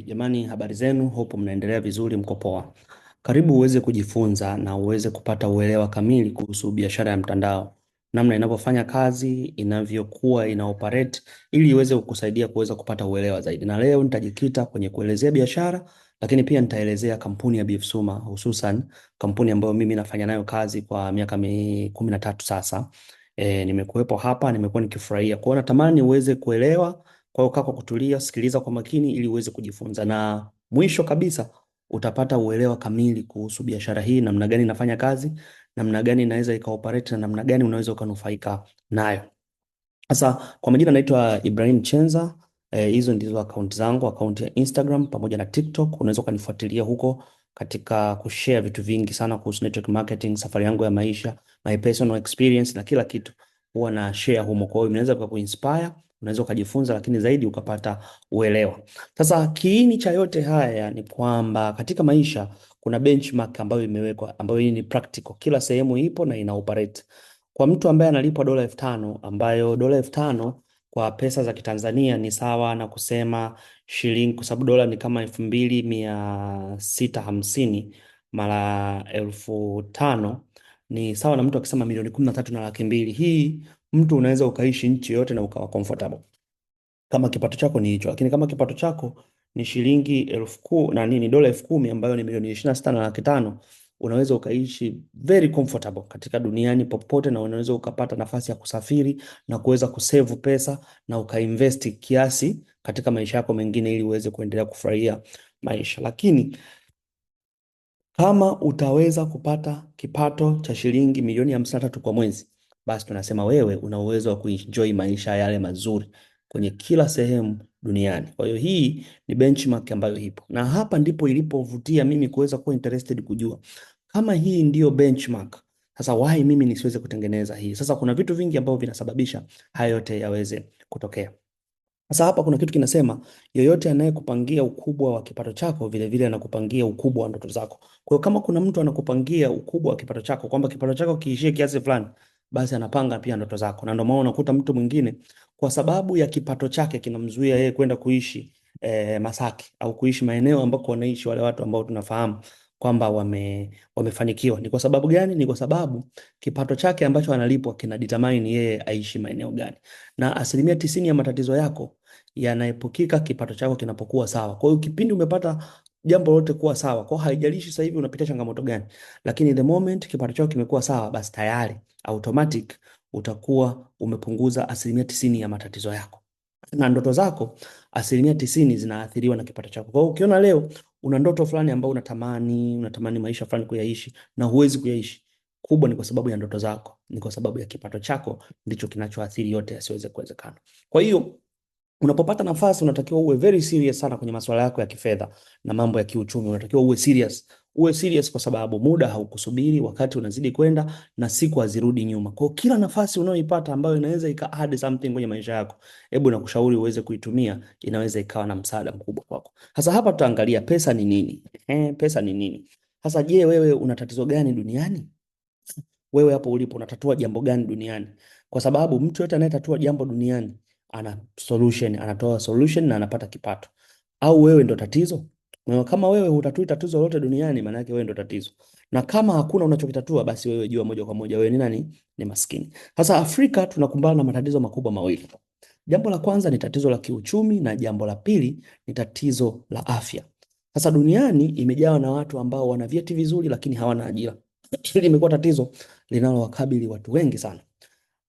Jamani, habari zenu, hope mnaendelea vizuri, mko poa. Karibu uweze kujifunza na uweze kupata uelewa kamili kuhusu biashara ya mtandao, namna inavyofanya kazi, inavyokuwa ina operate, ili iweze kukusaidia kuweza kupata uelewa zaidi. Na leo nitajikita kwenye kuelezea biashara, lakini pia nitaelezea kampuni ya BF Suma, hususan kampuni ambayo mimi nafanya nayo kazi kwa miaka 13 sasa. Nimekuwepo hapa, nimekuwa nikifurahia. Kwa hiyo natamani uweze kuelewa. Kwa hiyo kaa kwa kutulia, sikiliza kwa makini ili uweze kujifunza, na mwisho kabisa utapata uelewa kamili kuhusu biashara hii, namna gani inafanya kazi, namna gani inaweza ikaoperate, na namna gani unaweza ukanufaika nayo. Sasa kwa majina naitwa Ibrahim Chenza. Hizo ndizo akaunti zangu, akaunti ya Instagram pamoja na TikTok. Unaweza ukanifuatilia huko katika kushare vitu vingi sana kuhusu network marketing, safari yangu ya maisha, my personal experience na kila kitu huwa na share humo. Kwa hiyo inaweza kukuinspire, unaweza ukajifunza, lakini zaidi ukapata uelewa. Sasa kiini cha yote haya ni kwamba katika maisha kuna benchmark ambayo imewekwa, ambayo hii ni practical, kila sehemu ipo na ina operate. Kwa mtu ambaye analipwa $5,000, ambayo $5,000 kwa pesa za Kitanzania ni sawa na kusema shilingi, kwa sababu dola ni kama 2,650 mara 5,000 ni sawa na mtu akisema milioni 13,200,000. Hii mtu unaweza ukaishi nchi yote na ukawa comfortable kama kipato chako ni hicho, lakini kama kipato chako ni shilingi dola 10,000 ambayo ni milioni 26,500,000, unaweza ukaishi very comfortable katika duniani popote, na unaweza ukapata nafasi ya kusafiri na kuweza kusave pesa na ukainvest kiasi katika maisha yako mengine ili uweze kuendelea kufurahia maisha. Lakini kama utaweza kupata kipato cha shilingi milioni 53 kwa mwezi, basi tunasema wewe una uwezo wa kuenjoy maisha yale mazuri kwenye kila sehemu duniani. Kwa hiyo hii ni benchmark ambayo ipo, na hapa ndipo ilipovutia mimi kuweza kuwa interested kujua kama hii ndiyo benchmark, sasa why mimi nisiweze kutengeneza hii? Sasa kuna vitu vingi ambavyo vinasababisha haya yote yaweze kutokea. Sasa hapa kuna kitu kinasema, yoyote anayekupangia ukubwa wa kipato chako vile vile anakupangia ukubwa wa ndoto zako. Kwa hiyo kama kuna mtu anakupangia ukubwa wa kipato chako, kwamba kipato chako kiishie kiasi fulani, basi anapanga pia ndoto zako. Na ndio maana unakuta mtu mwingine kwa sababu ya kipato chake kinamzuia yeye kwenda kuishi Masaki au kuishi maeneo ambako wanaishi wale watu ambao tunafahamu kwamba wamefanikiwa. Ni kwa sababu gani? Ni kwa sababu kipato chake ambacho analipwa kina determine yeye aishi maeneo gani. Na 90% ya matatizo yako yanaepukika kipato chako kinapokuwa sawa. Kwa hiyo kipindi umepata jambo lote kuwa sawa, kwa hiyo haijalishi sasa hivi unapitia changamoto gani, lakini the moment kipato chako kimekuwa sawa, basi tayari automatic utakuwa umepunguza 90% ya matatizo yako, na ndoto zako 90% zinaathiriwa na kipato chako. Kwa hiyo ukiona leo una ndoto fulani ambayo unatamani maisha fulani kuyaishi na huwezi kuyaishi, kubwa ni kwa sababu ya ndoto zako, ni kwa sababu ya kipato chako ndicho kinachoathiri yote yasiweze kuwezekana. Kwa hiyo unapopata nafasi unatakiwa uwe very serious sana kwenye masuala yako ya kifedha na mambo ya kiuchumi. Unatakiwa uwe serious. Uwe serious kwa sababu muda haukusubiri, wakati unazidi kwenda na siku hazirudi nyuma. Kwa hiyo kila nafasi unayoipata ambayo inaweza ika add something kwenye maisha yako, hebu nakushauri uweze kuitumia, inaweza ikawa na msaada mkubwa kwako. Sasa hapa tutaangalia pesa ni nini? Pesa ni nini? Sasa je, wewe una tatizo gani duniani? Wewe hapo ulipo unatatua jambo gani duniani? Kwa sababu mtu yote anayetatua jambo duniani ana solution, anatoa solution na anapata kipato. Au wewe ndo tatizo? Na kama wewe hutatui tatizo lolote duniani, maana yake wewe ndo tatizo. Na kama hakuna unachokitatua, basi wewe jua moja kwa moja wewe ni nani? Ni maskini. Sasa Afrika tunakumbana na matatizo makubwa mawili. Jambo la kwanza ni tatizo la kiuchumi na jambo la pili ni tatizo la afya. Sasa duniani imejawa na watu ambao wana vyeti vizuri lakini hawana ajira. Hili limekuwa tatizo linalowakabili watu wengi sana.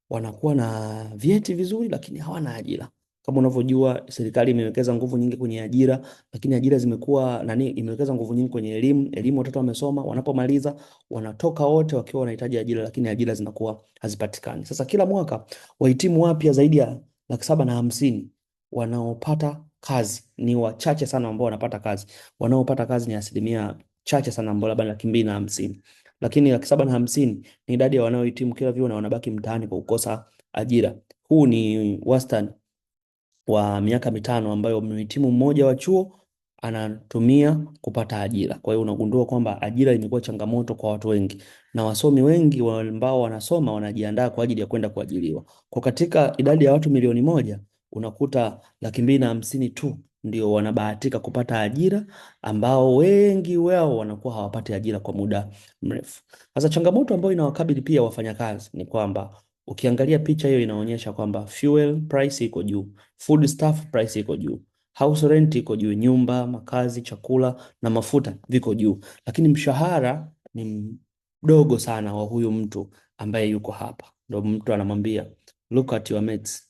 Wanakuwa na vyeti vizuri lakini hawana ajira. Kama unavyojua, serikali imewekeza nguvu nyingi kwenye ajira, lakini ajira zimekuwa imewekeza nguvu nyingi kwenye elimu. Elimu, watoto wamesoma, wanapomaliza wanatoka wote wakiwa wanahitaji ajira, lakini ajira zinakuwa hazipatikani. Sasa kila mwaka wahitimu wapya zaidi ya 750,000 wanaopata kazi ni wachache sana ambao wanapata kazi. Wanaopata kazi ni asilimia chache sana ambao labda 250,000. Lakini 750,000 ni idadi ya wanaohitimu kila vyuo na wanabaki mtaani kwa kukosa ajira. Huu ni wastani wa miaka 5 ambayo mhitimu mmoja wa chuo anatumia kupata ajira. Kwa hiyo unagundua kwamba ajira imekuwa changamoto kwa watu wengi, na wasomi wengi ambao wanasoma wanajiandaa kwa ajili ya kwenda kuajiriwa. Kwa katika idadi ya watu milioni 1 unakuta 250,000 tu ndio wanabahatika kupata ajira, ambao wengi wao wanakuwa hawapati ajira kwa muda mrefu. Sasa changamoto ambayo inawakabili pia wafanyakazi ni kwamba ukiangalia picha hiyo inaonyesha kwamba fuel price iko juu, food stuff price iko juu, house rent iko juu, nyumba, makazi, chakula na mafuta viko juu, lakini mshahara ni mdogo sana wa huyu mtu ambaye yuko hapa. Ndio mtu anamwambia look at your mates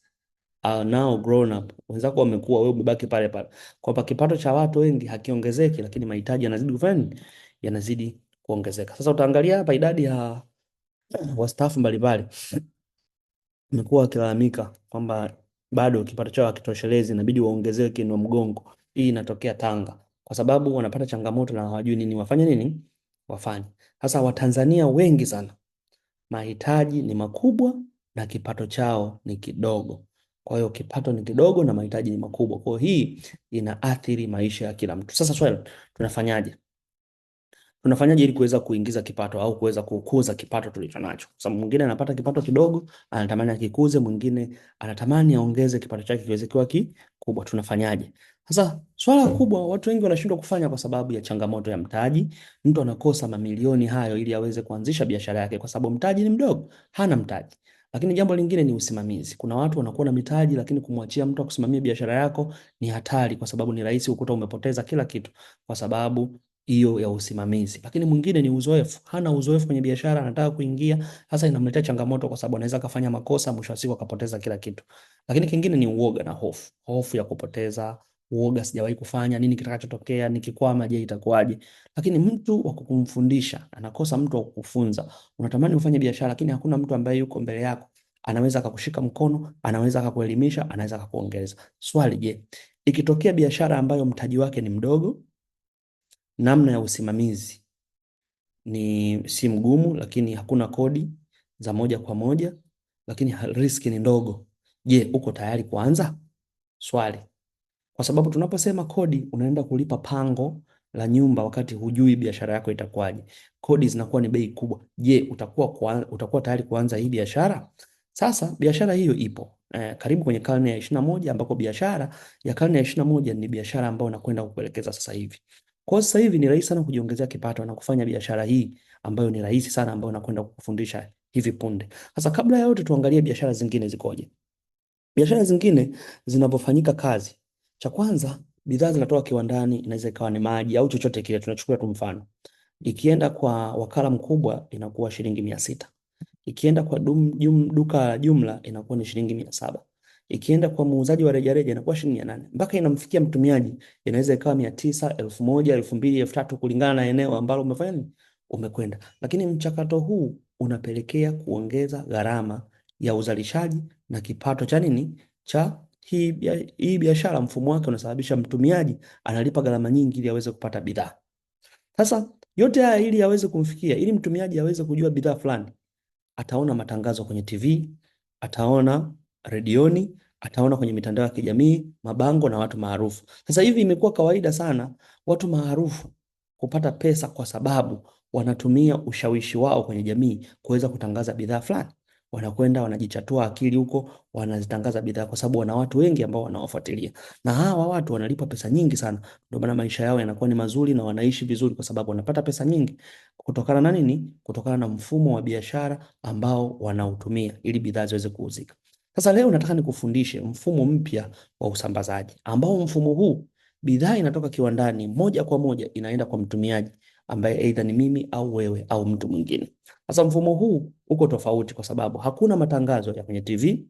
are now grown up, wenzako wamekuwa, wewe umebaki pale pale, kwamba kipato cha watu wengi hakiongezeki, lakini mahitaji yanazidi kufanya nini? Yanazidi kuongezeka. Sasa utaangalia hapa idadi ya wastaafu mbalimbali wamekuwa wakilalamika kwamba bado kipato chao hakitoshelezi, inabidi waongezewe kiinua mgongo. Hii inatokea Tanga kwa sababu wanapata changamoto na hawajui nini wafanye, nini wafanye. Sasa Watanzania wengi sana mahitaji ni makubwa na kipato chao ni kidogo. Kwa hiyo kipato ni kidogo na mahitaji ni makubwa. Kwa hiyo hii inaathiri maisha ya kila mtu. Sasa swali, tunafanyaje? Tunafanyaje ili kuweza kuingiza kipato au kuweza kukuza kipato tulicho nacho? Kwa sababu mwingine anapata kipato kidogo, anatamani akikuze, mwingine anatamani aongeze kipato chake kiweze kuwa kikubwa. Tunafanyaje? Sasa swala kubwa watu wengi wanashindwa kufanya kwa sababu ya changamoto ya mtaji. Mtu anakosa mamilioni hayo ili aweze kuanzisha biashara yake kwa sababu mtaji ni mdogo, hana mtaji. Lakini jambo lingine ni usimamizi. Kuna watu wanakuwa na mitaji lakini kumwachia mtu akusimamie biashara yako ni hatari, kwa sababu ni rahisi ukuta umepoteza kila kitu kwa sababu hiyo ya usimamizi. Lakini mwingine ni uzoefu, hana uzoefu kwenye biashara, anataka kuingia, sasa inamletea changamoto kwa sababu anaweza kufanya makosa, mwisho wa siku akapoteza kila kitu. Lakini kingine ni uoga na hofu, hofu ya kupoteza, uoga, sijawahi kufanya, nini kitakachotokea, nikikwama, je, itakuwaje? Lakini mtu wa kukumfundisha anakosa, mtu wa kukufunza. Unatamani ufanye biashara, lakini hakuna mtu ambaye yuko mbele yako anaweza akakushika mkono, anaweza akakuelimisha, anaweza akakuongeza. Swali, je, ikitokea biashara ambayo mtaji wake ni mdogo, namna ya usimamizi ni si mgumu, lakini hakuna kodi za moja kwa moja, lakini riski ni ndogo. Je, uko tayari kuanza? Swali. Kwa sababu tunaposema kodi, unaenda kulipa pango la nyumba wakati hujui biashara yako itakuwaje. Kodi zinakuwa ni bei kubwa. Je, utakuwa tayari kuanza hii biashara? Sasa biashara hiyo ipo karibu kwenye karne ya 21, ambako biashara ya karne ya 21 ni biashara ambayo nakwenda kukuelekeza sasa hivi. Kwa sasa hivi ni rahisi sana kujiongezea kipato na kufanya biashara hii ambayo ni rahisi sana, ambayo nakwenda kukufundisha hivi punde. Sasa kabla ya yote tuangalie biashara zingine zikoje. Biashara zingine zinapofanyika kazi, cha kwanza, bidhaa zinatoka kiwandani, inaweza ikawa ni maji au chochote kile. Tunachukua tu mfano, ikienda kwa wakala mkubwa inakuwa shilingi 600, ikienda kwa duka la jumla inakuwa ni shilingi 700, ikienda kwa muuzaji wa rejareja inakuwa shilingi 800, mpaka inamfikia mtumiaji inaweza ikawa 900, 1000, 2000, 3000 kulingana na eneo ambalo umefanya nini, umekwenda. Lakini mchakato huu unapelekea kuongeza gharama ya uzalishaji na kipato cha nini, cha hii biashara. Mfumo wake unasababisha mtumiaji analipa gharama nyingi ili aweze kupata bidhaa. Sasa yote haya ili aweze kumfikia, ili mtumiaji aweze kujua bidhaa fulani, ataona matangazo kwenye TV, ataona redioni, ataona kwenye mitandao ya kijamii, mabango na watu maarufu. Sasa hivi imekuwa kawaida sana watu maarufu kupata pesa kwa sababu wanatumia ushawishi wao kwenye jamii kuweza kutangaza bidhaa fulani. Wanakwenda wanajichatua akili huko, wanazitangaza bidhaa kwa sababu wana watu wengi ambao wanawafuatilia. Na hawa watu wanalipa pesa nyingi sana. Ndio maana maisha yao yanakuwa ni mazuri na wanaishi vizuri kwa sababu wanapata pesa nyingi kutokana na nini? Kutokana na mfumo wa biashara ambao wanautumia ili bidhaa ziweze kuuzika. Sasa leo nataka nikufundishe mfumo mpya wa usambazaji ambao mfumo huu bidhaa inatoka kiwandani moja kwa moja inaenda kwa mtumiaji ambaye aidha ni mimi au wewe au mtu mwingine. Sasa mfumo huu uko tofauti kwa sababu hakuna matangazo ya kwenye TV,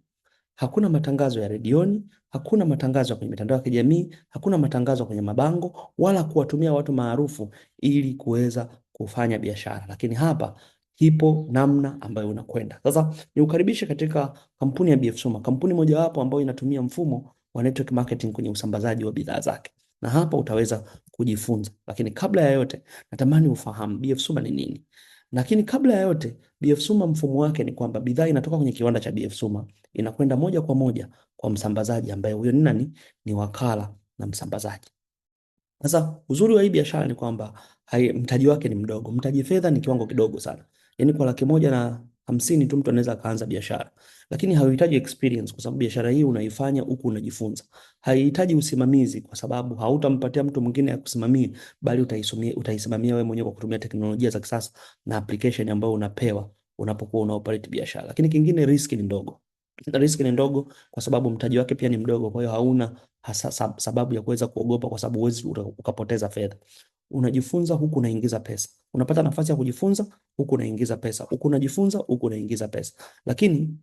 hakuna matangazo ya redioni, hakuna matangazo kwenye mitandao ya kijamii, hakuna matangazo kwenye mabango wala kuwatumia watu maarufu ili kuweza kufanya biashara. Lakini hapa ipo namna ambayo unakwenda. Sasa niukaribishe katika kampuni ya BF Suma, kampuni mojawapo ambayo inatumia mfumo wa network marketing kwenye usambazaji wa bidhaa zake. Na hapa utaweza kujifunza. Lakini kabla ya yote, natamani ufahamu BF Suma ni nini. Lakini kabla ya yote, BF Suma mfumo wake ni kwamba bidhaa inatoka kwenye kiwanda cha BF Suma inakwenda moja kwa moja kwa msambazaji ambaye huyo ni nani? Ni wakala na msambazaji. Sasa uzuri wa hii biashara ni kwamba mtaji wake ni mdogo. Mtaji fedha ni kiwango kidogo sana. Yaani kwa 100,000 50 tu mtu anaweza akaanza biashara. Lakini hauhitaji experience kwa sababu biashara hii unaifanya huku unajifunza. Haihitaji usimamizi kwa sababu hautampatia mtu mwingine ya kusimamia, bali utaisimamia wewe mwenyewe kwa kutumia teknolojia za kisasa na application ambayo unapewa unapokuwa una operate biashara. Lakini kingine, risk ni ndogo. Risk ni ndogo kwa sababu mtaji wake pia ni mdogo, kwa hiyo hauna sababu ya kuweza kuogopa kwa sababu huwezi ukapoteza fedha. Unajifunza huku unaingiza pesa. Unapata nafasi ya kujifunza huku unaingiza pesa. Huku unajifunza huku unaingiza pesa. Lakini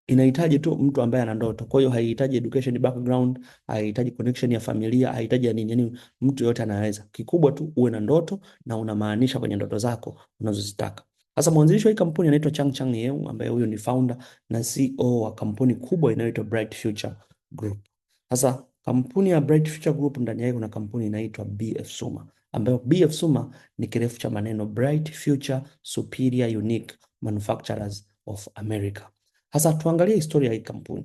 inahitaji tu mtu ambaye ana ndoto. Kwa hiyo haihitaji education background, haihitaji connection ya familia, haihitaji ya nini. Yani mtu yote anaweza. Kikubwa tu uwe na ndoto na unamaanisha kwenye ndoto zako unazozitaka. Sasa mwanzilishi wa hii kampuni anaitwa Chang Chang Yeo, ambaye huyo ni founder na CEO wa kampuni kubwa inayoitwa Bright Future Group. Sasa kampuni ya Bright Future Group ndani yake kuna kampuni inaitwa BF Suma, ambayo BF Suma ni kirefu cha maneno Bright Future Superior Unique Manufacturers of America. Sasa tuangalie historia ya hii kampuni.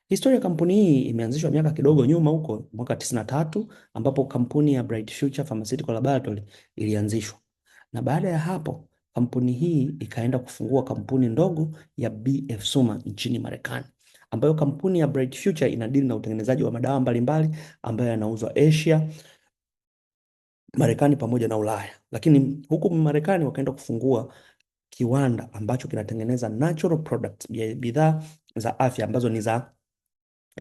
Historia ya kampuni hii imeanzishwa miaka kidogo nyuma huko mwaka 93 ambapo kampuni ya Bright Future Pharmaceutical Laboratory ilianzishwa. Na baada ya hapo kampuni hii ikaenda kufungua kampuni ndogo ya BF Suma nchini Marekani, ambayo kampuni ya Bright Future inadili na utengenezaji wa madawa mbalimbali ambayo yanauzwa Asia, Marekani pamoja na Ulaya. Lakini huku Marekani wakaenda kufungua kiwanda ambacho kinatengeneza natural products, bidhaa za afya ambazo ni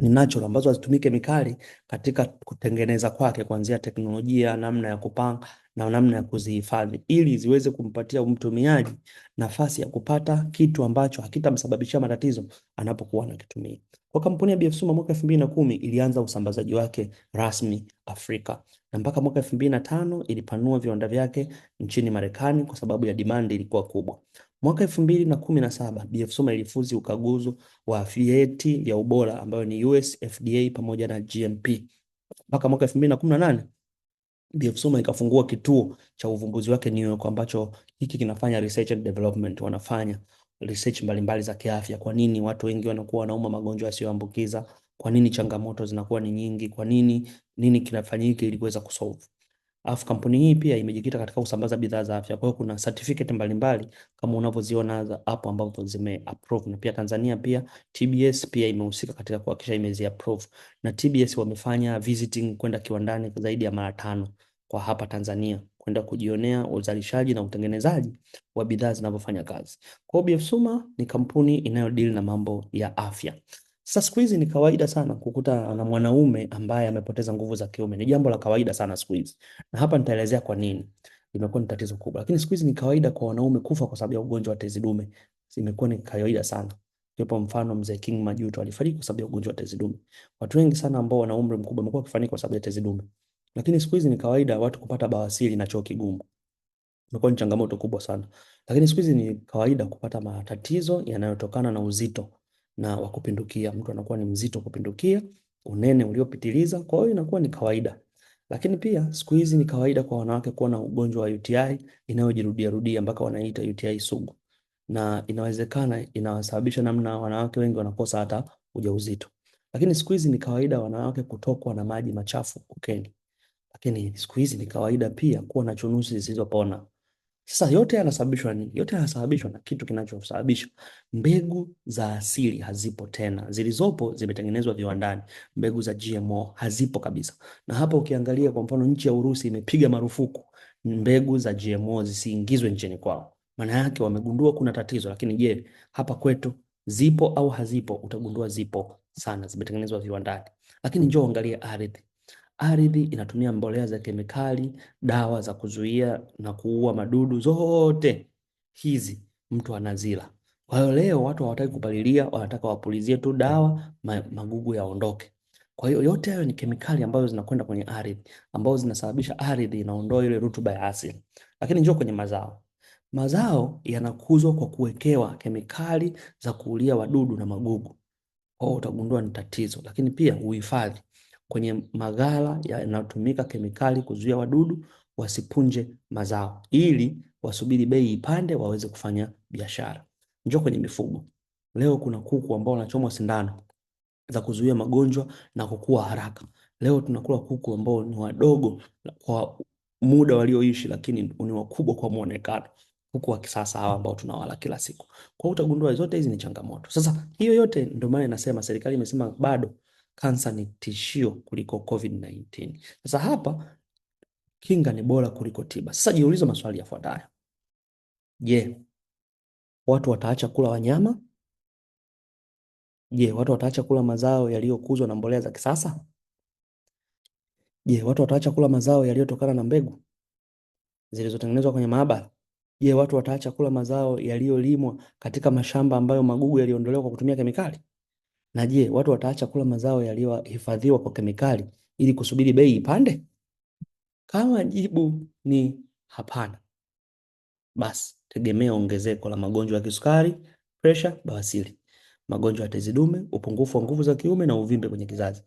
natural, ambazo hazitumii kemikali katika kutengeneza kwake, kuanzia teknolojia, namna ya kupanga na namna ya kuzihifadhi, ili ziweze kumpatia mtumiaji nafasi ya kupata kitu ambacho hakitamsababishia matatizo anapokuwa anakitumia. Kwa kampuni ya BF Suma mwaka 2010 ilianza usambazaji wake rasmi Afrika, na mpaka mwaka 2005 ilipanua viwanda vyake nchini Marekani kwa sababu ya demand ilikuwa kubwa. Mwaka 2017 BF Suma ilifuzi ukaguzi wa vyeti vya ubora ambayo ni US FDA pamoja na GMP. Mpaka mwaka 2018 BF Suma ikafungua kituo cha uvumbuzi wake New York, ambacho hiki kinafanya research and development. Wanafanya research mbalimbali za kiafya. Kwa nini watu wengi wanakuwa wanauma magonjwa yasiyoambukiza? Kwa nini changamoto zinakuwa ni nyingi? Kwa nini kinafanyika ili kuweza kusolve? Alafu kampuni hii pia imejikita katika kusambaza bidhaa za afya. Kwa hiyo kuna certificate mbalimbali kama unavyoziona hapo ambazo zime approve, na pia Tanzania pia TBS pia imehusika katika kuhakikisha imezi approve, na TBS wamefanya visiting kwenda kiwandani zaidi ya mara 5 kwa hapa Tanzania kwenda kujionea uzalishaji na utengenezaji wa bidhaa zinavyofanya kazi. Kwa hiyo BF Suma ni kampuni inayodeal na mambo ya afya. Sasa siku hizi ni kawaida sana kukuta na mwanaume ambaye amepoteza nguvu za kiume. Ni jambo la kawaida sana siku hizi. Na hapa nitaelezea kwa nini imekuwa ni tatizo kubwa. Lakini siku hizi ni kawaida kwa wanaume kufa kwa sababu ya ugonjwa wa tezi dume. Imekuwa ni kawaida sana. Kwa mfano Mzee King Majuto alifariki kwa sababu ya ugonjwa wa tezi dume. Watu wengi sana ambao wana umri mkubwa wamekuwa wakifariki kwa sababu ya tezi dume. Lakini siku hizi ni kawaida watu kupata bawasiri na choo kigumu. Imekuwa ni changamoto kubwa sana. Lakini siku hizi ni kawaida kupata matatizo yanayotokana na uzito na wa kupindukia. Mtu anakuwa ni mzito kupindukia, unene uliopitiliza, kwa hiyo inakuwa ni kawaida. Lakini pia siku hizi ni kawaida kwa wanawake kuwa na ugonjwa wa UTI inayojirudia rudia mpaka wanaita UTI sugu. Na inawezekana inawasababisha namna wanawake wengi wanakosa hata ujauzito. Lakini siku hizi ni kawaida wanawake kutokwa na maji machafu ukeni. Lakini siku hizi ni kawaida pia kuwa na chunusi zisizopona. Sasa yote yanasababishwa nini? Yote yanasababishwa na kitu kinachosababisha mbegu za asili hazipo tena. Zilizopo zimetengenezwa viwandani. Mbegu za GMO hazipo kabisa. Na hapa ukiangalia kwa mfano nchi ya Urusi imepiga marufuku mbegu za GMO zisiingizwe nchini kwao. Maana yake wamegundua kuna tatizo, lakini je, hapa kwetu zipo au hazipo? Utagundua zipo sana, zimetengenezwa viwandani. Lakini njoo angalia ardhi. Ardhi inatumia mbolea za kemikali, dawa za kuzuia na kuua madudu, zote hizi mtu anazila. Kwa hiyo leo watu hawataki kupalilia, wanataka wapulizie tu dawa magugu yaondoke. Kwa hiyo yote hayo ni kemikali ambazo zinakwenda kwenye ardhi, ambazo zinasababisha ardhi inaondoa ile rutuba ya asili. Lakini njoo kwenye mazao. Mazao yanakuzwa kwa kuwekewa kemikali za kuulia wadudu na magugu. Kwa hiyo utagundua ni tatizo. Lakini pia uhifadhi kwenye maghala yanayotumika kemikali kuzuia wadudu wasipunje mazao, ili wasubiri bei ipande waweze kufanya biashara. Njoo kwenye mifugo. Leo kuna kuku ambao wanachomwa sindano za kuzuia magonjwa na kukua haraka. Leo tunakula kuku ambao ni wadogo kwa muda walioishi, lakini ni wakubwa kwa muonekano. kuku wa kisasa hawa ambao tunawala kila siku. Kwa hiyo utagundua zote hizi ni changamoto. Sasa hiyo yote ndio maana inasema serikali imesema bado kansa ni tishio kuliko COVID-19. Sasa hapa kinga ni bora kuliko tiba. Sasa jiulize maswali yafuatayo. Je, watu wataacha kula wanyama? Je, watu wataacha kula mazao yaliyokuzwa na mbolea za kisasa? Je, watu wataacha kula mazao yaliyotokana na mbegu zilizotengenezwa kwenye maabara? Je, watu wataacha kula mazao yaliyolimwa katika mashamba ambayo magugu yaliondolewa kwa kutumia kemikali? Na je, watu wataacha kula mazao yaliyohifadhiwa kwa kemikali ili kusubiri bei ipande? Kama jibu ni hapana, basi tegemea ongezeko la magonjwa ya kisukari, presha, bawasiri, magonjwa ya tezi dume, upungufu wa nguvu za kiume na uvimbe kwenye kizazi,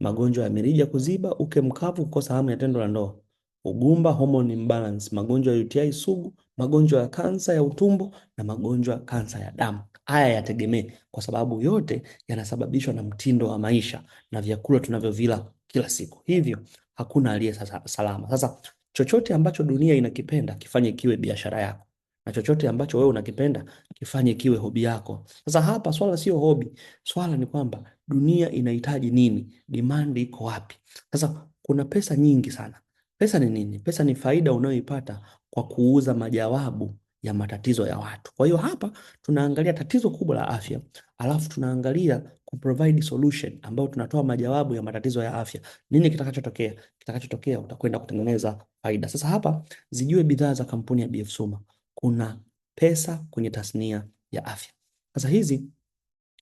magonjwa ya mirija kuziba, uke mkavu, kukosa hamu ya tendo la ndoa, ugumba, hormone imbalance, magonjwa ya UTI sugu, magonjwa ya kansa ya utumbo na magonjwa ya kansa ya damu. Haya yategemee, kwa sababu yote yanasababishwa na mtindo wa maisha na vyakula tunavyovila kila siku. Hivyo hakuna aliye salama. Sasa chochote ambacho dunia inakipenda kifanye kiwe biashara yako, na chochote ambacho wewe unakipenda kifanye kiwe hobi yako. Sasa hapa swala sio hobi, swala ni kwamba dunia inahitaji nini, demand iko wapi? Sasa kuna pesa nyingi sana. Pesa ni nini? Pesa ni faida unayoipata kwa kuuza majawabu ya matatizo ya watu. Kwa hiyo hapa tunaangalia tatizo kubwa la afya, alafu tunaangalia kuprovide solution ambayo tunatoa majawabu ya matatizo ya afya. Nini kitakachotokea? Kitakachotokea utakwenda kutengeneza faida. Sasa hapa zijue bidhaa za kampuni ya BF Suma. Kuna pesa kwenye tasnia ya afya. Sasa hizi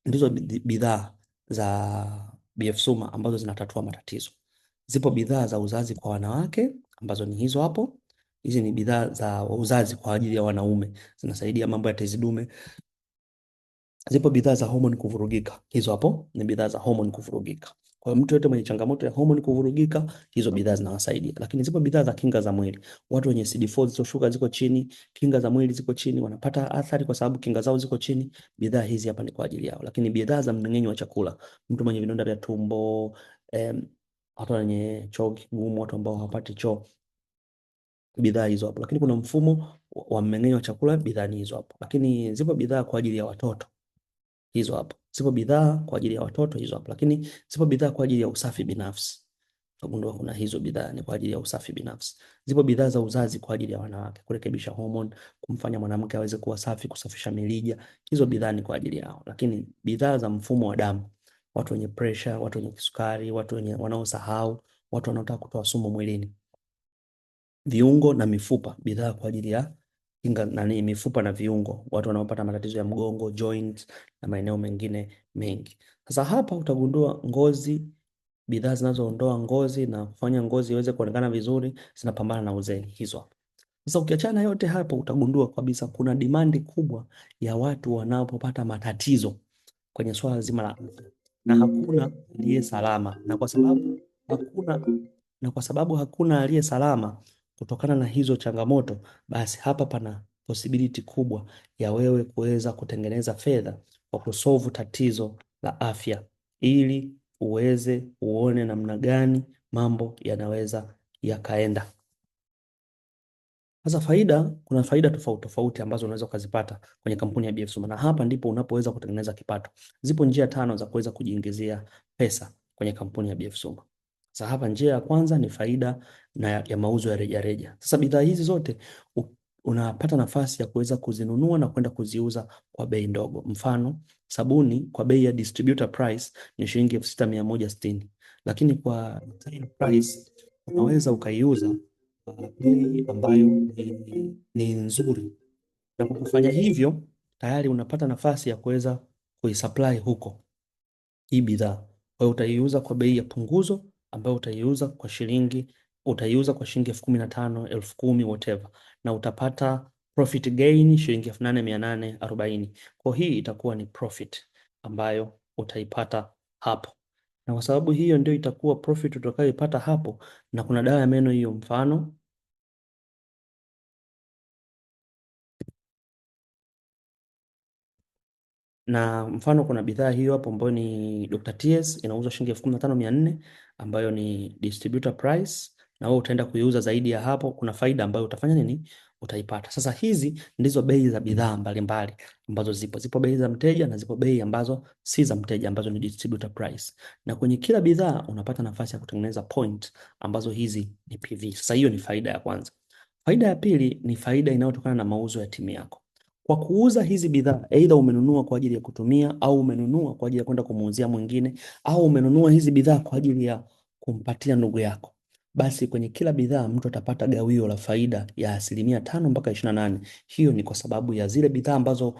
ndizo bidhaa za BF Suma ambazo zinatatua matatizo. Zipo bidhaa za uzazi kwa wanawake ambazo ni hizo hapo. Hizi ni bidhaa za uzazi kwa ajili ya wanaume, zinasaidia mambo ya tezi dume. Zipo bidhaa za homoni kuvurugika, hizo hapo ni bidhaa za homoni kuvurugika. Kwa mtu yote mwenye changamoto ya homoni kuvurugika, hizo bidhaa zinawasaidia. Lakini zipo bidhaa za kinga za mwili. Watu wenye CD4 zilizoshuka ziko chini, kinga za mwili ziko chini, wanapata athari kwa sababu kinga zao ziko chini. Bidhaa hizi hapa ni kwa ajili yao. Lakini bidhaa za mmeng'enyo wa chakula, mtu mwenye vidonda vya tumbo, watu wenye choo kigumu, watu ambao hawapati choo, bidhaa hizo hapo. Lakini kuna mfumo wa mmeng'enyo wa chakula, bidhaa ni hizo hapo. Lakini zipo bidhaa kwa ajili ya watoto, hizo hapo. Zipo bidhaa kwa ajili ya watoto, hizo hapo. Lakini zipo bidhaa kwa ajili ya usafi binafsi. Utagundua kuna hizo bidhaa ni kwa ajili ya usafi binafsi. Zipo bidhaa za uzazi kwa ajili ya wanawake, kurekebisha hormone, kumfanya mwanamke aweze kuwa safi, kusafisha mirija. Hizo bidhaa ni kwa ajili yao. Lakini bidhaa za mfumo wa damu, watu wenye pressure, watu wenye kisukari, watu wenye wanaosahau, watu wanaotaka kutoa sumu mwilini, viungo na mifupa, bidhaa kwa ajili ya kinga nani, mifupa na viungo, watu wanaopata matatizo ya mgongo, joint na maeneo mengine mengi. Sasa hapa utagundua ngozi, bidhaa zinazoondoa ngozi na kufanya ngozi iweze kuonekana vizuri, zinapambana na uzee, hizo hapo. Sasa ukiachana yote hapo, utagundua kabisa kuna dimandi kubwa ya watu wanapopata matatizo kwenye swala zima la afya, na hakuna aliye salama, na kwa sababu hakuna aliye salama kutokana na hizo changamoto, basi hapa pana possibility kubwa ya wewe kuweza kutengeneza fedha kwa kusolve tatizo la afya, ili uweze uone namna gani mambo yanaweza yakaenda. Sasa kuna faida tofauti tofauti ambazo unaweza ukazipata kwenye kampuni ya BF Suma, na hapa ndipo unapoweza kutengeneza kipato. Zipo njia 5 za kuweza kujiingizia pesa kwenye kampuni ya BF Suma. Sasa hapa njia ya kwanza ni faida ya mauzo ya rejareja. Sasa bidhaa hizi zote unapata nafasi ya kuweza kuzinunua na kwenda kuziuza kwa bei ndogo. Mfano, sabuni kwa bei ya distributor price ni shilingi 6160, lakini kwa retail price unaweza ukaiuza bei ambayo ni nzuri, na kwa kufanya hivyo tayari unapata nafasi ya kuweza kuisupply huko hii bidhaa. Kwa hiyo utaiuza kwa bei ya punguzo ambayo utaiuza kwa shilingi 15,000, 10,000, whatever, na utapata profit gain shilingi 8,840. Kwa hii itakuwa ni profit ambayo utaipata hapo, na kwa sababu hiyo ndio itakuwa profit utakayoipata hapo, na kuna dawa ya meno hiyo mfano kuna bidhaa hiyo hapo ambayo ni Dr. Tears inauzwa shilingi 15,400 ambayo ni distributor price, na wewe utaenda kuiuza zaidi ya hapo. Kuna faida ambayo utafanya nini? utaipata. Sasa hizi ndizo bei za bidhaa mbalimbali ambazo zipo bei za mteja na zipo bei ambazo si za mteja, ambazo ni distributor price, na kwenye kila bidhaa unapata nafasi ya kutengeneza point ambazo hizi ni PV. Sasa hiyo ni faida ya kwanza. Faida ya pili ni faida inayotokana na mauzo ya timu yako. Kwa kuuza hizi bidhaa, aidha umenunua kwa ajili ya kutumia au umenunua kwa ajili ya kwenda kumuuzia mwingine au umenunua hizi bidhaa kwa ajili ya kumpatia ndugu yako, basi kwenye kila bidhaa mtu atapata gawio la faida ya 5% mpaka 28%. Hiyo ni kwa sababu ya zile bidhaa ambazo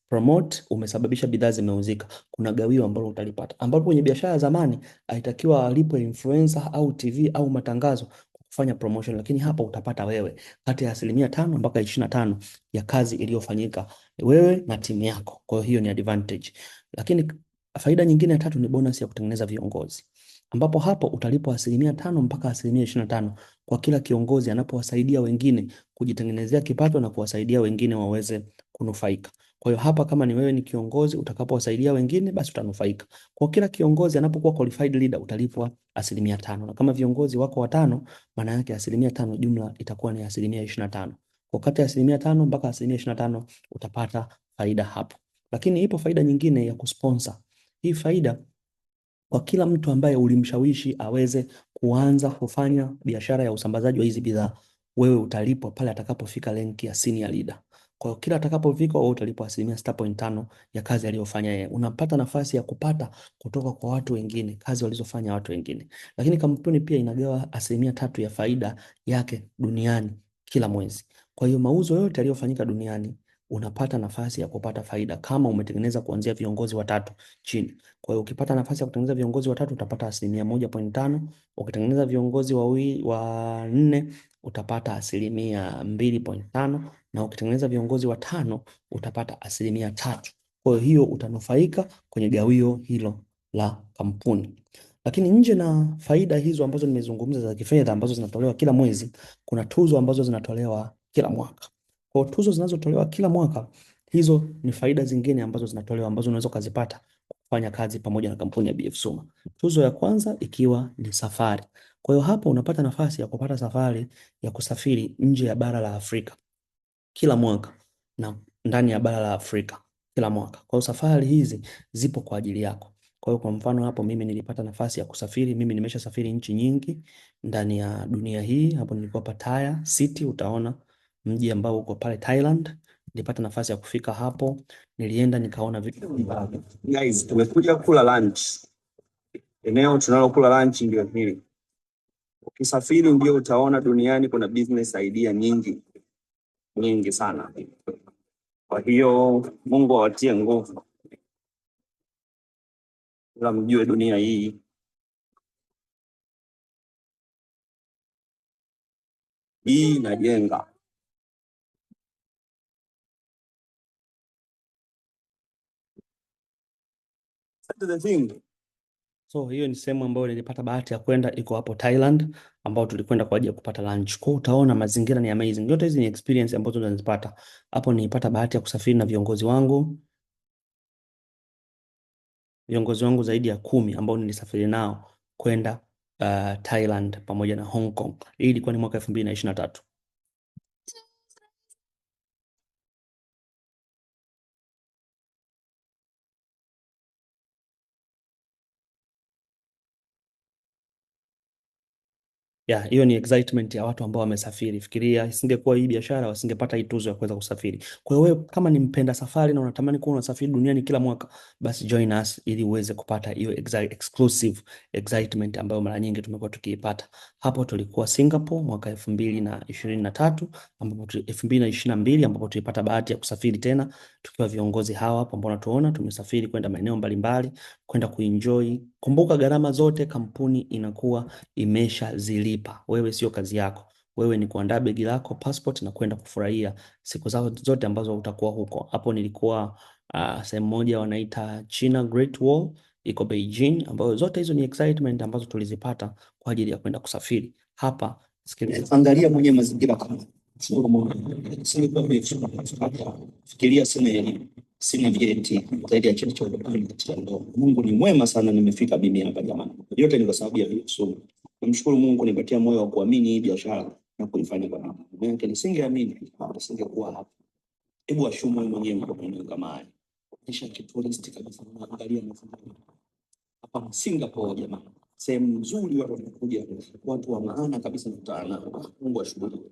promote, umesababisha bidhaa zimeuzika, kuna gawio ambalo utalipata, ambapo kwenye biashara ya zamani aitakiwa alipwe influencer au TV au matangazo kufanya promotion, lakini hapa utapata wewe kati ya 5% mpaka 25% ya kazi iliyofanyika wewe na timu yako. Kwa hiyo ni advantage. Lakini faida nyingine ya tatu ni bonus ya kutengeneza viongozi, ambapo hapo utalipwa 5% mpaka 25% kwa kila kiongozi anapowasaidia wengine kujitengenezea kipato na kuwasaidia wengine waweze kunufaika. Kwa hiyo hapa kama ni wewe ni kiongozi, utakapowasaidia wengine basi utanufaika. Kwa kila kiongozi anapokuwa qualified leader utalipwa 5%, na kama viongozi wako 5, maana yake 5% jumla itakuwa ni 25%. Kwa kati ya 5% mpaka 25% utapata faida hapo. Lakini ipo faida nyingine ya kusponsor. Hii faida kwa kila mtu ambaye ulimshawishi aweze kuanza kufanya biashara ya usambazaji wa hizi bidhaa, wewe utalipwa pale atakapofika rank ya senior leader. Kwa hiyo kila atakapofika wewe utalipwa 6.5% ya kazi aliyofanya yeye. Unapata nafasi ya kupata kutoka kwa watu wengine kazi walizofanya watu wengine. Lakini kampuni pia inagawa 3% ya faida yake duniani kila mwezi. Kwa hiyo mauzo yote yaliyofanyika duniani unapata nafasi ya kupata faida kama umetengeneza kuanzia viongozi 3 chini. Kwa hiyo ukipata nafasi ya kutengeneza viongozi 3 utapata 1.5%. Ukitengeneza viongozi 4 utapata 2.5%, na ukitengeneza viongozi 5 utapata 3%. Kwa hiyo utanufaika kwenye gawio hilo la kampuni. Lakini nje na faida hizo ambazo nimezungumza za kifedha ambazo zinatolewa kila mwezi, kuna tuzo ambazo zinatolewa kila mwaka. Kwa tuzo zinazotolewa kila mwaka, hizo ni faida zingine ambazo zinatolewa ambazo unaweza kuzipata kufanya kazi pamoja na kampuni ya BF Suma. Tuzo ya kwanza ikiwa ni safari. Kwa hiyo hapo unapata nafasi ya kupata safari ya kusafiri nje ya bara la Afrika kila mwaka na ndani ya bara la Afrika kila mwaka. Kwa hiyo safari hizi zipo kwa ajili yako. Kwa hiyo kwa mfano hapo mimi nilipata nafasi ya kusafiri, mimi nimeshasafiri nchi nyingi ndani ya dunia hii. Hapo nilikuwa Pattaya City, utaona mji ambao uko pale Thailand. Nilipata nafasi ya kufika hapo, nilienda nikaona vitu. Guys, tumekuja kula lunch. Eneo tunalokula lunch ndio hili. Ukisafiri ndio utaona duniani kuna business idea nyingi sana. Kwa hiyo Mungu awatie nguvu, ila mjue dunia hii inajenga. That's the thing. So hiyo ni sehemu ambayo nilipata bahati ya kwenda, iko hapo Thailand, ambao tulikwenda kwa ajili ya kupata lunch. Kwa utaona mazingira ni amazing. Yote hizi ni experience ambazo tunazipata. Hapo nilipata bahati ya kusafiri na viongozi wangu zaidi ya 10 ambao nilisafiri nao kwenda Thailand pamoja na Hong Kong. Hii ilikuwa ni mwaka 2023. Hiyo ni excitement ya watu ambao wamesafiri. Fikiria isingekuwa hii biashara wasingepata hii tuzo ya kuweza kusafiri. Kwa hiyo wewe kama ni mpenda safari na unatamani kuwa unasafiri duniani kila mwaka, basi join us ili uweze kupata hiyo exclusive excitement ambayo mara nyingi tumekuwa tukiipata. Hapo tulikuwa Singapore mwaka 2023, ambapo 2022 ambapo tulipata bahati ya kusafiri tena tukiwa viongozi hawa hapo ambao unatuona tumesafiri kwenda maeneo mbalimbali kwenda kuenjoy. Kumbuka gharama zote kampuni inakuwa imeshazilipa. Wewe sio kazi yako. Wewe ni kuandaa begi lako, passport na kwenda kufurahia siku zao zote ambazo utakuwa huko. Hapo nilikuwa sehemu moja wanaita China Great Wall, iko Beijing, ambayo zote hizo ni excitement ambazo tulizipata kwa ajili ya kwenda kusafiri. Hapa sikiliza, angalia mwenye mazingira kama fikiria sina vyeti zaidi ya cheti cha ubalozi katika ndoa. Mungu ni mwema sana, nimefika mimi hapa jamani. Yote ni kwa sababu ya Yesu. Namshukuru Mungu nipatia moyo wa kuamini hii biashara. na kuifanya kwa bidii. Maana nisingeamini nisingekuwa hapa. Hebu ashumu wewe mwenyewe kwa maeneo kama haya. Kisha kituristi kabisa, unaangalia mazingira hapa Singapore jamani, sehemu nzuri, watu wanakuja, watu wa maana kabisa kukutana nao. Mungu ashukuriwe.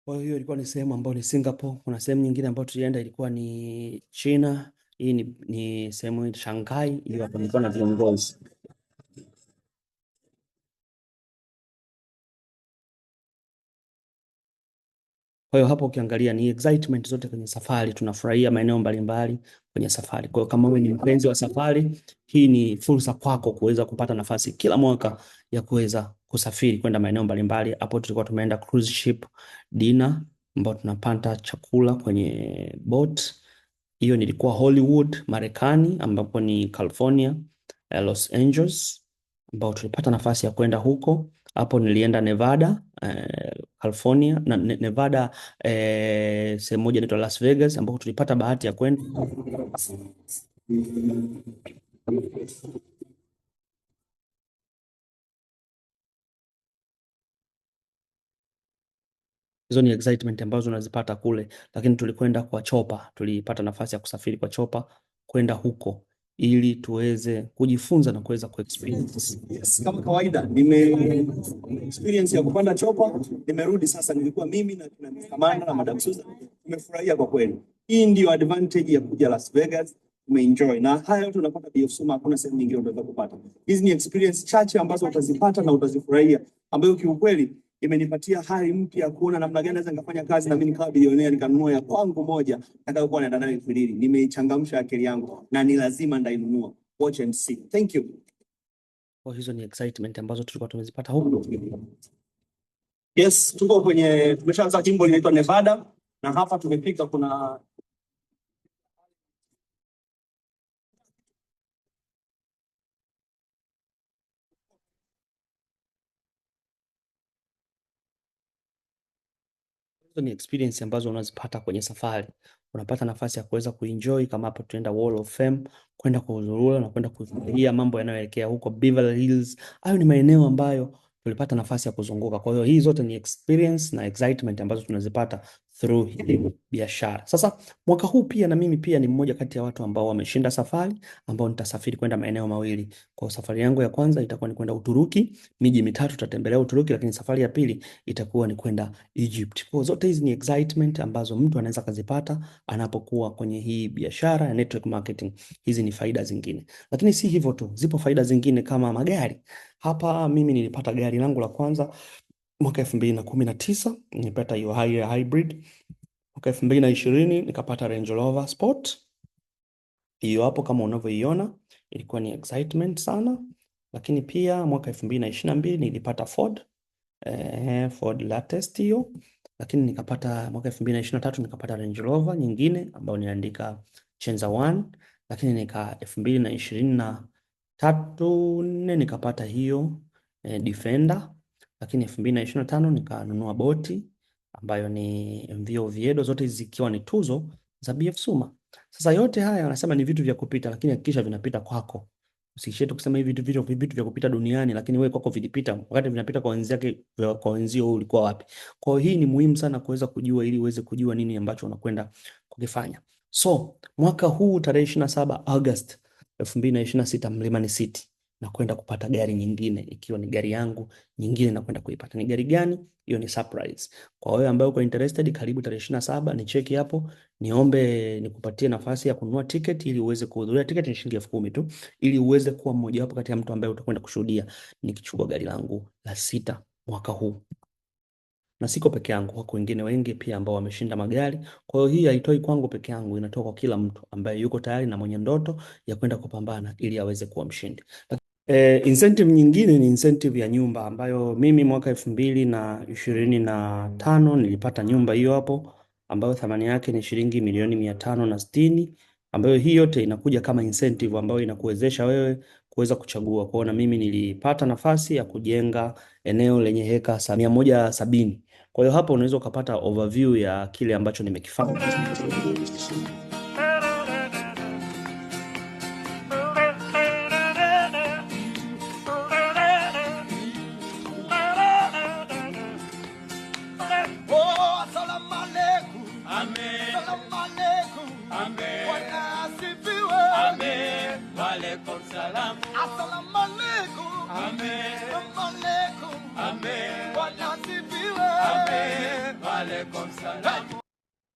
Kwa hiyo ilikuwa ni sehemu ambayo ni Singapore. Kuna sehemu nyingine ambayo tulienda ilikuwa ni China. Hii ni sehemu ya Shanghai, ili watu walikuwa na viongozi. Kwa hiyo hapo ukiangalia ni excitement zote kwenye safari, tunafurahia maeneo mbalimbali kwenye safari. Kwa hiyo kama wewe ni mpenzi wa safari, hii ni fursa kwako kuweza kupata nafasi kila mwaka ya kuweza kusafiri kwenda maeneo mbalimbali. Hapo tulikuwa tumeenda cruise ship dinner, ambao tunapata chakula kwenye boat. Hiyo nilikuwa Hollywood, Marekani, ambapo ni California, Los Angeles, ambao tulipata nafasi ya kwenda huko. Hapo nilienda Nevada, California na Nevada, sehemu moja inaitwa Las Vegas, ambapo tulipata bahati ya kwenda. Hizo ni excitement ambazo unazipata kule, lakini tulikwenda kwa chopa, tulipata nafasi ya kusafiri kwa chopa kwenda huko ili tuweze kujifunza na kuweza kuexperience. Yes, kama kawaida experience ya kupanda chopa, nimerudi sasa. Nilikuwa mimi na Kamanda na Madam Susan, tumefurahia kwa kweli. Hii ndio advantage ya kuja Las Vegas, umeenjoy. Na haya yote unapata BF Suma, hakuna sehemu nyingine unaweza kupata. Hizi ni experience chache ambazo utazipata na utazifurahia, ambayo kiukweli imenipatia hali mpya kuona namna gani naweza nikafanya kazi na mimi nikawa bilionea, nikanunua ya kwangu moja nitakayokuwa naenda nayo Ifilili. Nimeichangamsha akili yangu na ni lazima ndainunua. Watch and see. Thank you. Kwa hizo ni excitement ambazo tulikuwa tumezipata huko. Yes, tuko kwenye, tumeshaanza jimbo linaitwa Nevada, na hapa tumefika, kuna ni experience ambazo unazipata kwenye safari. Unapata nafasi ya kuweza kuenjoy, kama hapo tuenda Wall of Fame, kwenda kuhudhuria na kwenda kufikiria mambo yanayoelekea huko Beverly Hills. Hayo ni maeneo ambayo tulipata nafasi ya kuzunguka. Kwa hiyo hii zote ni experience na excitement ambazo tunazipata through hii biashara. Sasa mwaka huu pia na mimi pia ni mmoja kati ya watu ambao wameshinda safari, ambao nitasafiri kwenda maeneo mawili. Kwa safari yangu ya kwanza itakuwa ni kwenda Uturuki, miji mitatu tutatembelea Uturuki, lakini safari ya pili itakuwa ni kwenda Egypt. Kwa zote hizi ni excitement ambazo mtu anaweza kuzipata anapokuwa kwenye hii biashara ya network marketing. Hizi ni faida zingine. Lakini si hivyo tu, zipo faida zingine kama magari. Hapa mimi nilipata gari langu la kwanza mwaka 2019, nilipata hiyo hybrid. Mwaka 2020 nikapata Range Rover Sport. Hiyo hapo kama unavyoiona ilikuwa ni excitement sana. Lakini pia mwaka 2022 nilipata Ford latest hiyo. Lakini nikapata mwaka 2023 nikapata Range Rover nyingine ambayo niandika Chenza One. Lakini 2023 nikapata hiyo Defender. Lakini 2025 nikanunua boti ambayo ni MV Oviedo, zote hizi zikiwa ni tuzo za BF Suma. Sasa yote haya wanasema ni vitu vya kupita, lakini hakikisha vinapita kwako. Usishie tu kusema hivi vitu vya kupita duniani, lakini wewe kwako vilipita, wakati vinapita kwa wenzake, kwa wenzio ulikuwa wapi? Kwa hiyo hii ni muhimu sana kuweza kujua, ili uweze kujua nini ambacho unakwenda kukifanya. So mwaka huu tarehe 27 August 2026 Mlimani City na kwenda kupata gari nyingine, ikiwa ni gari yangu nyingine na kwenda kuipata. Ni gari gani? Hiyo ni surprise. Kwa wewe ambaye uko interested, karibu tarehe 27 ni cheki hapo, niombe nikupatie nafasi ya kununua ticket ili uweze kuhudhuria. Ticket ni shilingi 10,000 tu, ili uweze kuwa mmoja wapo kati ya mtu ambaye utakwenda kushuhudia nikichukua gari langu la 6 mwaka huu. Na siko peke yangu, wako wengine wengi pia ambao wameshinda magari. Kwa hiyo hii haitoi kwangu peke yangu, inatoka kwa kila mtu ambaye yuko tayari na mwenye ndoto ya kwenda kupambana ili aweze kuwa mshindi. Incentive nyingine ni incentive ya nyumba, ambayo mimi mwaka 2025 nilipata nyumba hiyo hapo, ambayo thamani yake ni shilingi milioni 560, ambayo hii yote inakuja kama incentive ambayo inakuwezesha wewe kuweza kuchagua. Kwa hiyo na mimi nilipata nafasi ya kujenga eneo lenye heka 170. Kwa hiyo hapo unaweza ukapata overview ya kile ambacho nimekifanya.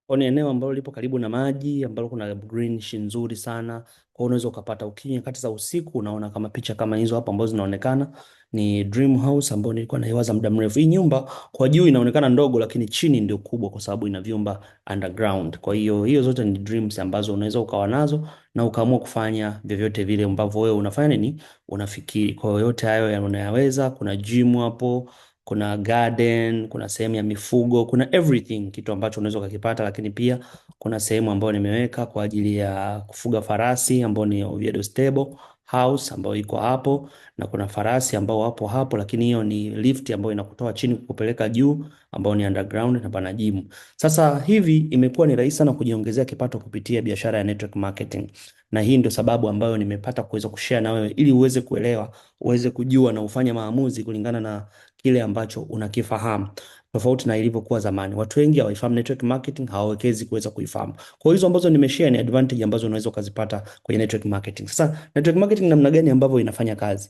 Kwa ni eneo ambalo lipo karibu na maji, ambalo kuna greenish nzuri sana. Kwa unaweza ukapata ukinywa nyakati za usiku, unaona kama picha kama hizo hapo ambazo zinaonekana ni dream house ambayo nilikuwa naiwaza muda mrefu. Hii nyumba kwa juu inaonekana ndogo, lakini chini ndio kubwa kwa sababu ina vyumba underground. Kwa hiyo zote ni dreams ambazo unaweza ukawa nazo na ukaamua kufanya vyovyote vile ambavyo wewe unafanya nini, unafikiri. Kwa hiyo yote hayo unayaweza. Kuna gym hapo, kuna garden, kuna sehemu ya mifugo, kuna everything, kitu ambacho unaweza ukakipata. Lakini pia kuna sehemu ambayo nimeweka kwa ajili ya kufuga farasi ambao ni Oviedo Stable House ambayo iko hapo, na kuna farasi ambao wapo hapo, lakini hiyo ni lift ambayo inakutoa chini kukupeleka juu ambao ni underground, na pana gym. Sasa hivi imekuwa ni rahisi sana kujiongezea kipato kupitia biashara ya network marketing, na hii ndio sababu ambayo nimepata kuweza kushare na wewe ili uweze kuelewa, uweze kujua na ufanye maamuzi kulingana na kile ambacho unakifahamu, tofauti na ilivyokuwa zamani. Watu wengi hawaifahamu network marketing, hawawekezi kuweza kuifahamu. Kwa hizo ambazo nimeshare ni advantage ambazo unaweza ukazipata kwenye network marketing. Sasa network marketing namna gani ambavyo inafanya kazi?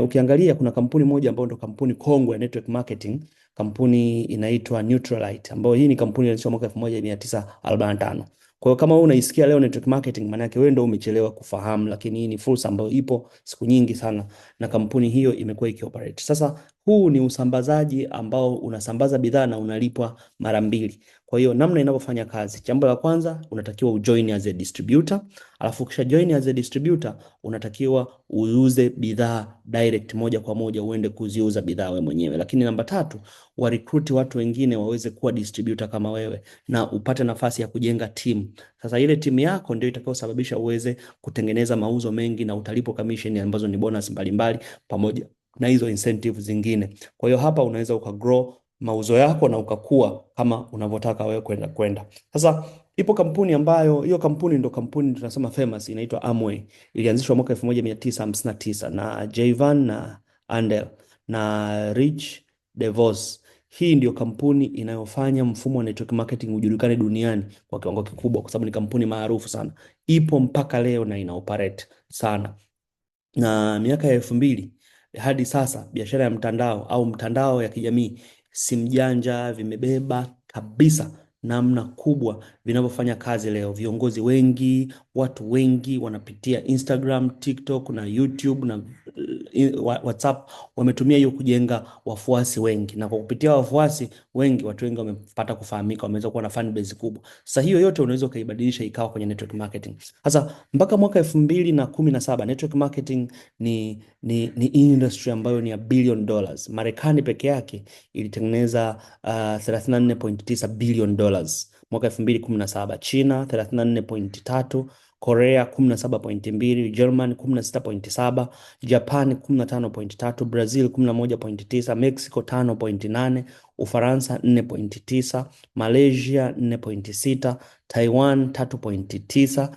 Ukiangalia kuna kampuni moja ambayo ndio kampuni kongwe ya network marketing, kampuni inaitwa Neutralite, ambayo hii ni kampuni ilianzishwa mwaka 1945. Kwa hiyo kama wewe unaisikia leo network marketing, maana yake wewe ndio umechelewa kufahamu, lakini hii ni fursa ambayo ipo siku nyingi sana na kampuni hiyo imekuwa ikioperate. Sasa huu ni usambazaji ambao unasambaza bidhaa na unalipwa mara mbili. Kwa hiyo namna inavyofanya kazi, jambo la kwanza unatakiwa ujoin as a distributor, alafu kisha join as a distributor unatakiwa uuze bidhaa direct, moja kwa moja uende kuziuza bidhaa wewe mwenyewe. Lakini namba tatu, wa recruit watu wengine waweze kuwa distributor kama wewe na upate nafasi ya kujenga team. Sasa ile timu yako ndio itakayosababisha uweze kutengeneza mauzo mengi na utalipo commission ambazo ni bonus mbalimbali pamoja na hizo incentive zingine. Kwa hiyo hapa unaweza ukagrow mauzo yako na ukakua kama unavyotaka wewe kwenda. Sasa ipo kampuni ambayo hiyo kampuni ndo kampuni tunasema famous, inaitwa Amway. Ilianzishwa mwaka 1959 na Jayvan na Andel na Rich DeVos. Hii ndio kampuni inayofanya mfumo wa network marketing ujulikane duniani kwa kiwango kikubwa, kwa sababu ni kampuni maarufu sana. Ipo mpaka leo na ina operate sana. Na miaka ya 2000 hadi sasa biashara ya mtandao au mtandao ya kijamii, simu janja vimebeba kabisa namna kubwa vinavyofanya kazi leo. Viongozi wengi, watu wengi wanapitia Instagram, TikTok na YouTube na WhatsApp, wametumia hiyo kujenga wafuasi wengi, na kwa kupitia wafuasi wengi, watu wengi wamepata kufahamika, wameweza kuwa na fan base kubwa. Sasa hiyo yote unaweza kuibadilisha ikawa kwenye network marketing. Sasa mpaka mwaka 2017 network marketing ni industry ambayo ni ya $1 billion. Marekani peke yake ilitengeneza 34.9 billion dollars mwaka 2017, China 34.3, Korea 17.2, German 16.7, Japan 15.3, Brazil 11.9, Mexico 5.8, Ufaransa 4.9, Malaysia 4.6, Taiwan 3.9,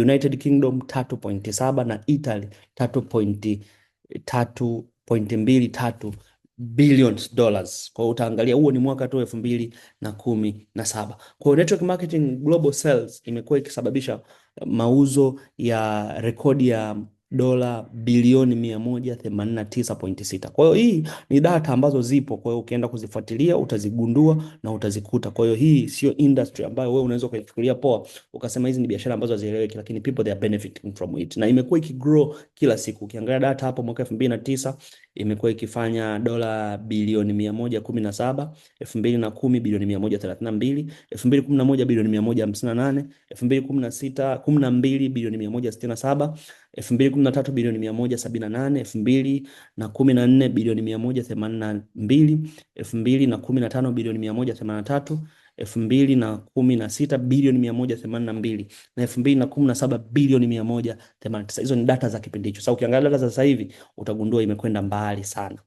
United Kingdom 3.7 na Italy 3.23 billions dollars. Kwa utaangalia huo ni mwaka tu 2017. Kwa hiyo network marketing global sales imekuwa ikisababisha mauzo ya rekodi ya dola bilioni 189.6. Kwa hiyo hii ni data ambazo zipo, kwa hiyo ukienda kuzifuatilia utazigundua na utazikuta. Kwa hiyo hii sio industry ambayo wewe unaweza kuifikiria poa ukasema hizi ni biashara ambazo hazieleweki, lakini people they are benefiting from it, na imekuwa ikigrow kila siku. Ukiangalia data hapo mwaka 2009 imekuwa ikifanya dola bilioni 117, 2010 bilioni 132, 2011 bilioni 158, 2016 12 bilioni 167, 2013 bilioni 178, 2014 bilioni 182, 2015 bilioni 183, 2016 bilioni 182 na 2017 bilioni 189. Hizo ni data za kipindi hicho. Sasa ukiangalia data za sasa hivi utagundua imekwenda mbali sana.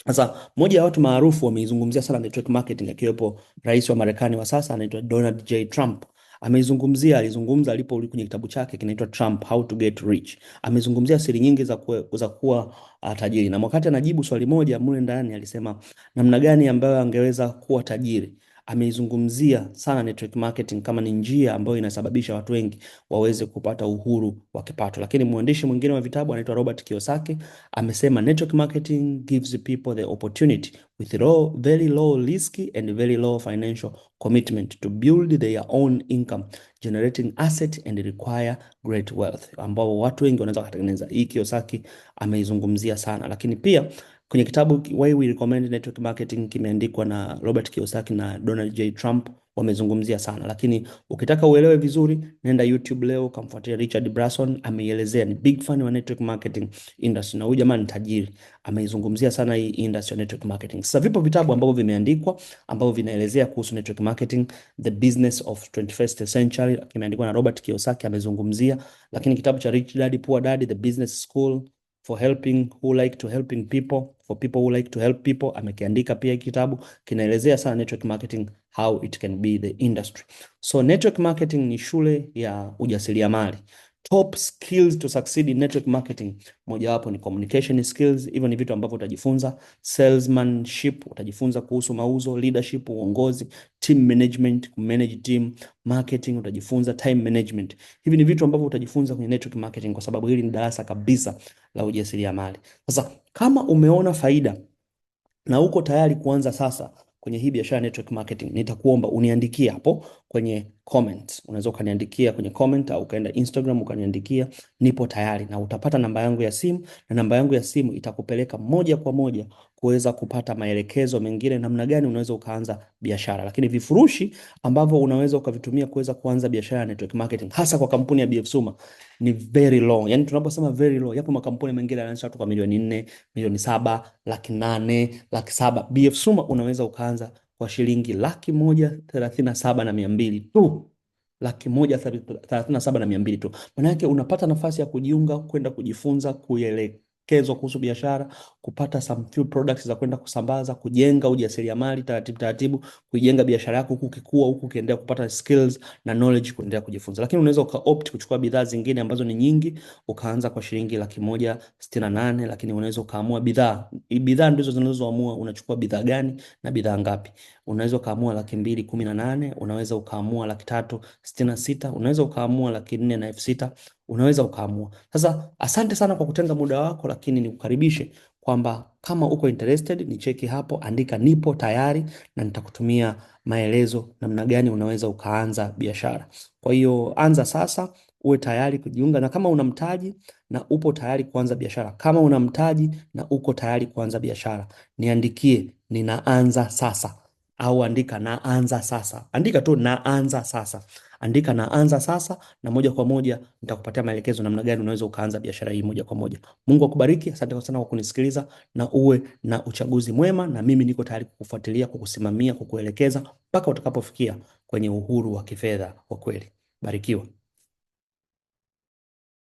Sasa moja ya watu maarufu wameizungumzia sana network marketing, akiwepo rais wa Marekani wa sasa anaitwa Donald J. Trump. Alizungumza alipo kwenye kitabu chake kinaitwa Trump How to Get Rich. Amezungumzia siri nyingi za kuwa tajiri, na wakati anajibu swali moja mule ndani alisema namna gani ambayo angeweza kuwa tajiri. ameizungumzia sana network marketing kama ni njia ambayo inasababisha watu wengi waweze kupata uhuru wa kipato. Lakini mwandishi mwingine wa vitabu anaitwa Robert Kiyosaki amesema network marketing gives people the opportunity with very low risk and very low financial commitment to build their own income, generating asset and require great wealth, ambao watu wengi wanaweza kutengeneza. Hii Kiyosaki ameizungumzia sana. Lakini pia kwenye kitabu Why We Recommend Network Marketing kimeandikwa na Robert Kiyosaki na Donald J. Trump, wamezungumzia sana. Lakini ukitaka uelewe vizuri, nenda YouTube leo kamfuatia Richard Branson, ameielezea, ni big fan wa network marketing industry, na huyu jamaa ni tajiri, ameizungumzia sana hii industry ya network marketing. Sasa vipo vitabu ambavyo vimeandikwa ambavyo vinaelezea kuhusu network marketing, The Business of 21st Century kimeandikwa na Robert Kiyosaki, amezungumzia. Lakini kitabu cha Rich Dad Poor Dad, The Business School for helping who like to helping people, for people who like to help people, amekiandika pia. Kitabu kinaelezea sana network marketing, how it can be the industry. So network marketing ni shule ya ujasiriamali. Top skills to succeed in network marketing, mojawapo ni communication skills. Hivyo ni vitu ambavyo utajifunza. Salesmanship, utajifunza kuhusu mauzo. Leadership, uongozi. Team management, manage team. Marketing, utajifunza time management. Hivi ni vitu ambavyo utajifunza kwenye network marketing, kwa sababu hili ni darasa kabisa la ujasiriamali. Sasa kama umeona faida na uko tayari kuanza sasa kwenye hii biashara network marketing, nitakuomba uniandikie hapo kwenye comment. Unaweza ukaniandikia kwenye comment au ukaenda Instagram ukaniandikia nipo tayari, na utapata namba yangu ya simu, na namba yangu ya simu itakupeleka moja kwa moja kuweza kupata maelekezo mengine namna gani unaweza ukaanza biashara. Lakini vifurushi ambavyo unaweza ukavitumia kuweza kuanza biashara ya network marketing, hasa kwa kampuni ya BF Suma, ni very low. Yani tunaposema very low, yapo makampuni mengine yanaanza tu kwa milioni 4, milioni 7, laki 8, laki 7. BF Suma unaweza ukaanza kwa shilingi 1,37,200 tu. 1,37,200 tu. Maana yake unapata nafasi ya kujiunga, kwenda kujifunza, kuelekezwa kuhusu biashara, kupata some few products za kwenda kusambaza, kujenga ujasiriamali taratibu taratibu, kujenga biashara yako huku kikua, huku ukiendelea kupata skills na knowledge, kuendelea kujifunza. Lakini unaweza ukaopt kuchukua bidhaa zingine ambazo ni nyingi, ukaanza kwa shilingi 1,168,000, lakini unaweza ukaamua bidhaa ndizo zinazoamua unachukua bidhaa gani na bidhaa ngapi. Unaweza ukaamua 2,218,000, unaweza ukaamua 3,66,000, unaweza ukaamua 4,06,000, unaweza ukaamua. Sasa asante sana kwa kutenga muda wako, lakini nikukaribishe kwamba kama uko interested, ni cheki hapo, andika nipo tayari, na nitakutumia maelezo namna gani unaweza ukaanza biashara. Kwa hiyo anza sasa, uwe tayari kujiunga, na kama una mtaji na upo tayari kuanza biashara, kama una mtaji na uko tayari kuanza biashara, niandikie ninaanza sasa, au andika naanza sasa. Andika tu naanza sasa. Andika naanza sasa, na moja kwa moja nitakupatia maelekezo namna gani unaweza ukaanza biashara hii moja kwa moja. Mungu akubariki. Asante sana kwa kunisikiliza, na uwe na uchaguzi mwema, na mimi niko tayari kukufuatilia, kukusimamia, kukuelekeza mpaka utakapofikia kwenye uhuru wa kifedha wa kweli. Barikiwa.